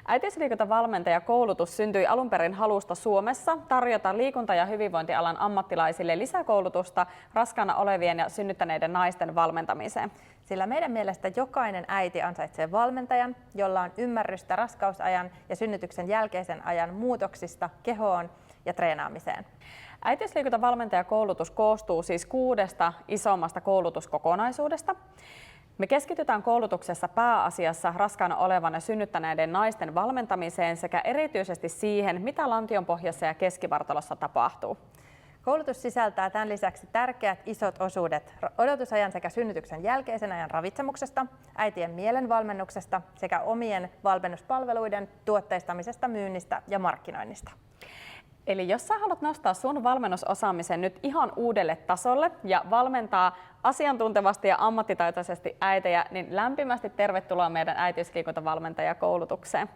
Äitiysliikuntavalmentajakoulutus syntyi alun perin halusta Suomessa tarjota liikunta- ja hyvinvointialan ammattilaisille lisäkoulutusta raskaana olevien ja synnyttäneiden naisten valmentamiseen. Sillä meidän mielestä jokainen äiti ansaitsee valmentajan, jolla on ymmärrystä raskausajan ja synnytyksen jälkeisen ajan muutoksista kehoon ja treenaamiseen. Äitiysliikuntavalmentajakoulutus koostuu siis 6 isommasta koulutuskokonaisuudesta. Me keskitytään koulutuksessa pääasiassa raskaana olevan ja synnyttäneiden naisten valmentamiseen sekä erityisesti siihen, mitä lantionpohjassa ja keskivartalossa tapahtuu. Koulutus sisältää tämän lisäksi tärkeät isot osuudet odotusajan sekä synnytyksen jälkeisen ajan ravitsemuksesta, äitien mielenvalmennuksesta sekä omien valmennuspalveluiden tuotteistamisesta, myynnistä ja markkinoinnista. Eli jos sä haluat nostaa sun valmennusosaamisen nyt ihan uudelle tasolle ja valmentaa asiantuntevasti ja ammattitaitoisesti äitejä, niin lämpimästi tervetuloa meidän äitiysliikuntavalmentajakoulutukseen.